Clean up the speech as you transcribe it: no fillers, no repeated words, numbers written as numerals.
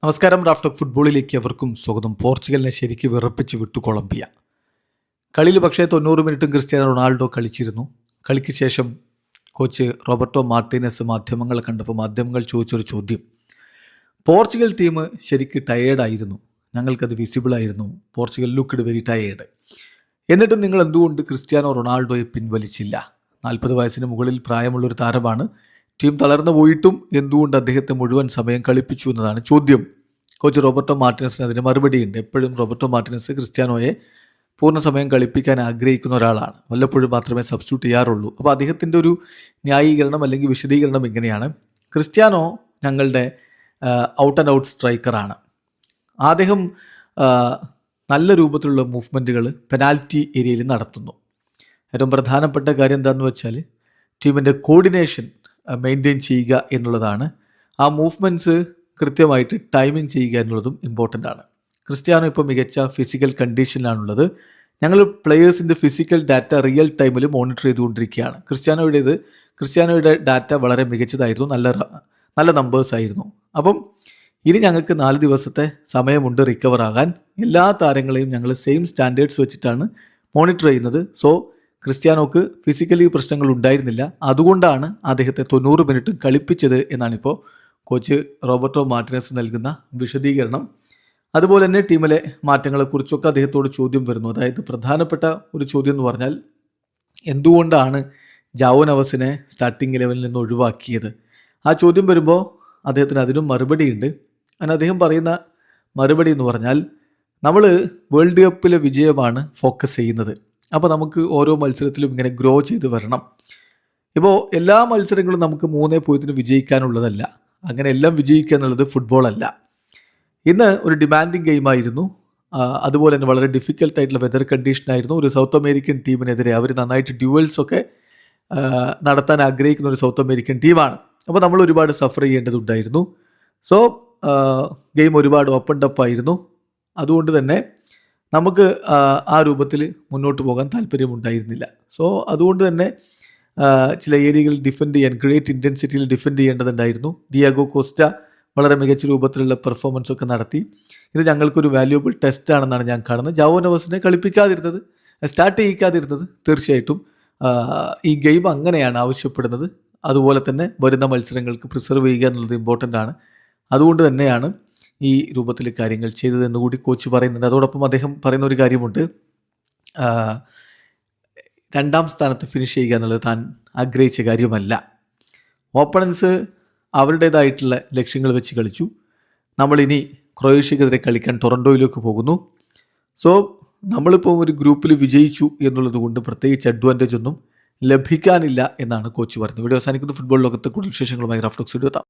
നമസ്കാരം. റാഫ്റ്റോക്ക് ഫുട്ബോളിലേക്ക് അവർക്കും സ്വാഗതം. പോർച്ചുഗലിനെ ശരിക്ക് വിറപ്പിച്ച് വിട്ടു കൊളംബിയ. കളിയിൽ പക്ഷേ 90 മിനിറ്റും ക്രിസ്ത്യാനോ റൊണാൾഡോ കളിച്ചിരുന്നു. കളിക്ക് ശേഷം കോച്ച് റോബർട്ടോ മാർട്ടീനസ് മാധ്യമങ്ങളെ കണ്ടപ്പോൾ മാധ്യമങ്ങൾ ചോദിച്ചൊരു ചോദ്യം, പോർച്ചുഗൽ ടീം ശരിക്ക് ടയേർഡായിരുന്നു, ഞങ്ങൾക്കത് വിസിബിളായിരുന്നു, പോർച്ചുഗൽ ലുക്ക്ഡ് വെരി ടയേർഡ്, എന്നിട്ടും നിങ്ങൾ എന്തുകൊണ്ട് ക്രിസ്ത്യാനോ റൊണാൾഡോയെ പിൻവലിച്ചില്ല? 40 വയസ്സിന് മുകളിൽ പ്രായമുള്ളൊരു താരമാണ്. ടീം തളർന്നു പോയിട്ടും എന്തുകൊണ്ട് അദ്ദേഹത്തെ മുഴുവൻ സമയം കളിപ്പിച്ചു എന്നതാണ് ചോദ്യം. കോച്ച് റോബർട്ടോ മാർട്ടിനസിന് അതിന് മറുപടിയുണ്ട്. എപ്പോഴും റോബർട്ടോ മാർട്ടിനസ് ക്രിസ്ത്യാനോയെ പൂർണ്ണ സമയം കളിപ്പിക്കാൻ ആഗ്രഹിക്കുന്ന ഒരാളാണ്. വല്ലപ്പോഴും മാത്രമേ സബ്സ്റ്റിറ്റ്യൂട്ട് ചെയ്യാറുള്ളൂ. അപ്പോൾ അദ്ദേഹത്തിൻ്റെ ഒരു ന്യായീകരണം അല്ലെങ്കിൽ വിശദീകരണം ഇങ്ങനെയാണ്: ക്രിസ്ത്യാനോ ഞങ്ങളുടെ ഔട്ട് ആൻഡ് ഔട്ട് സ്ട്രൈക്കറാണ്. അദ്ദേഹം നല്ല രൂപത്തിലുള്ള മൂവ്മെൻറ്റുകൾ പെനാൽറ്റി ഏരിയയിൽ നടത്തുന്നു. ഏറ്റവും പ്രധാനപ്പെട്ട കാര്യം എന്താണെന്ന് വെച്ചാൽ ടീമിൻ്റെ കോർഡിനേഷൻ മെയിൻറ്റെയിൻ ചെയ്യുക എന്നുള്ളതാണ്. ആ മൂവ്മെൻറ്റ്സ് കൃത്യമായിട്ട് ടൈമിങ് ചെയ്യുക എന്നുള്ളതും ഇമ്പോർട്ടൻ്റ് ആണ്. ക്രിസ്ത്യാനോ ഇപ്പോൾ മികച്ച ഫിസിക്കൽ കണ്ടീഷനിലാണുള്ളത്. ഞങ്ങൾ പ്ലെയേഴ്സിൻ്റെ ഫിസിക്കൽ ഡാറ്റ റിയൽ ടൈമിൽ മോണിറ്റർ ചെയ്തുകൊണ്ടിരിക്കുകയാണ്. ക്രിസ്ത്യാനോയുടെ ഡാറ്റ വളരെ മികച്ചതായിരുന്നു, നല്ല നമ്പേഴ്സ് ആയിരുന്നു. അപ്പം ഇനി ഞങ്ങൾക്ക് 4 ദിവസത്തെ സമയമുണ്ട് റിക്കവർ ആകാൻ. എല്ലാ താരങ്ങളെയും ഞങ്ങൾ സെയിം സ്റ്റാൻഡേർഡ്സ് വെച്ചിട്ടാണ് മോണിറ്റർ ചെയ്യുന്നത്. സോ ക്രിസ്ത്യാനോക്ക് ഫിസിക്കലി പ്രശ്നങ്ങൾ ഉണ്ടായിരുന്നില്ല, അതുകൊണ്ടാണ് അദ്ദേഹത്തെ 90 മിനിറ്റും കളിപ്പിച്ചത് എന്നാണിപ്പോൾ കോച്ച് റോബർട്ടോ മാർട്ടിനസ് നൽകുന്ന വിശദീകരണം. അതുപോലെ തന്നെ ടീമിലെ മാറ്റങ്ങളെക്കുറിച്ചൊക്കെ അദ്ദേഹത്തോട് ചോദ്യം വരുന്നു. അതായത് പ്രധാനപ്പെട്ട ഒരു ചോദ്യം എന്ന് പറഞ്ഞാൽ, എന്തുകൊണ്ടാണ് ജാവോ നവസിനെ സ്റ്റാർട്ടിംഗ് 11 നിന്ന് ഒഴിവാക്കിയത്? ആ ചോദ്യം വരുമ്പോൾ അദ്ദേഹത്തിന് അതിനും മറുപടിയുണ്ട്. അതിന് അദ്ദേഹം പറയുന്ന മറുപടി എന്ന് പറഞ്ഞാൽ, നമ്മൾ വേൾഡ് കപ്പിലെ വിജയമാണ് ഫോക്കസ് ചെയ്യുന്നത്. അപ്പോൾ നമുക്ക് ഓരോ മത്സരത്തിലും ഇങ്ങനെ ഗ്രോ ചെയ്ത് വരണം. ഇപ്പോൾ എല്ലാ മത്സരങ്ങളും നമുക്ക് 3-0 വിജയിക്കാനുള്ളതല്ല. അങ്ങനെ എല്ലാം വിജയിക്കുക എന്നുള്ളത് ഫുട്ബോളല്ല. ഇന്ന് ഒരു ഡിമാൻഡിങ് ഗെയിമായിരുന്നു. അതുപോലെ തന്നെ വളരെ ഡിഫിക്കൽട്ടായിട്ടുള്ള വെതർ കണ്ടീഷനായിരുന്നു. ഒരു സൗത്ത് അമേരിക്കൻ ടീമിനെതിരെ അവർ നന്നായിട്ട് ഡ്യുവൽസൊക്കെ നടത്താൻ ആഗ്രഹിക്കുന്ന ഒരു സൗത്ത് അമേരിക്കൻ ടീമാണ്. അപ്പോൾ നമ്മൾ ഒരുപാട് സഫർ ചെയ്യേണ്ടതുണ്ടായിരുന്നു. സോ ഗെയിം ഒരുപാട് ഓപ്പൺ അപ്പ് ആയിരുന്നു. അതുകൊണ്ട് തന്നെ നമുക്ക് ആ രൂപത്തിൽ മുന്നോട്ട് പോകാൻ താല്പര്യമുണ്ടായിരുന്നില്ല. സോ അതുകൊണ്ട് തന്നെ ചില ഏരിയകളിൽ ഡിഫെൻഡ് ചെയ്യാൻ ഗ്രേറ്റ് ഇൻറ്റൻസിറ്റിയിൽ ഡിഫെൻഡ് ചെയ്യേണ്ടതുണ്ടായിരുന്നു. ഡിയാഗോ കോസ്റ്റ വളരെ മികച്ച രൂപത്തിലുള്ള പെർഫോമൻസ് ഒക്കെ നടത്തി. ഇത് ഞങ്ങൾക്കൊരു വാല്യുബിൾ ടെസ്റ്റ് ആണെന്നാണ് ഞാൻ കാണുന്നത്. ജാവോ നവസിനെ കളിപ്പിക്കാതിരുന്നത്, സ്റ്റാർട്ട് ചെയ്യിക്കാതിരുന്നത് തീർച്ചയായിട്ടും ഈ ഗെയിം അങ്ങനെയാണ് ആവശ്യപ്പെടുന്നത്. അതുപോലെ തന്നെ വരുന്ന മത്സരങ്ങൾക്ക് പ്രിസർവ് ചെയ്യുക എന്നുള്ളത് ഇമ്പോർട്ടൻ്റ് ആണ്. അതുകൊണ്ട് തന്നെയാണ് ഈ രൂപത്തിൽ കാര്യങ്ങൾ ചെയ്തതെന്ന് കൂടി കോച്ച് പറയുന്നുണ്ട്. അതോടൊപ്പം അദ്ദേഹം പറയുന്ന ഒരു കാര്യമുണ്ട്, 2ാം സ്ഥാനത്ത് ഫിനിഷ് ചെയ്യുക എന്നുള്ളത് താൻ ആഗ്രഹിച്ച കാര്യമല്ല. ഓപ്പണൻസ് അവരുടേതായിട്ടുള്ള ലക്ഷ്യങ്ങൾ വെച്ച് കളിച്ചു. നമ്മളിനി ക്രൊയേഷ്യക്കെതിരെ കളിക്കാൻ ടൊറൻറ്റോയിലേക്ക് പോകുന്നു. സോ നമ്മളിപ്പോൾ ഒരു ഗ്രൂപ്പിൽ വിജയിച്ചു എന്നുള്ളത് കൊണ്ട് പ്രത്യേകിച്ച് അഡ്വാൻറ്റേജ് ഒന്നും ലഭിക്കാനില്ല എന്നാണ് കോച്ച് പറയുന്നത്. വീഡിയോ അവസാനിക്കുന്ന ഫുട്ബോൾ ലോകത്ത് കൂടുതൽ വിശേഷങ്ങളുമായി റാഫ്റ്റോക്സ് വീഡിയോ എത്താം.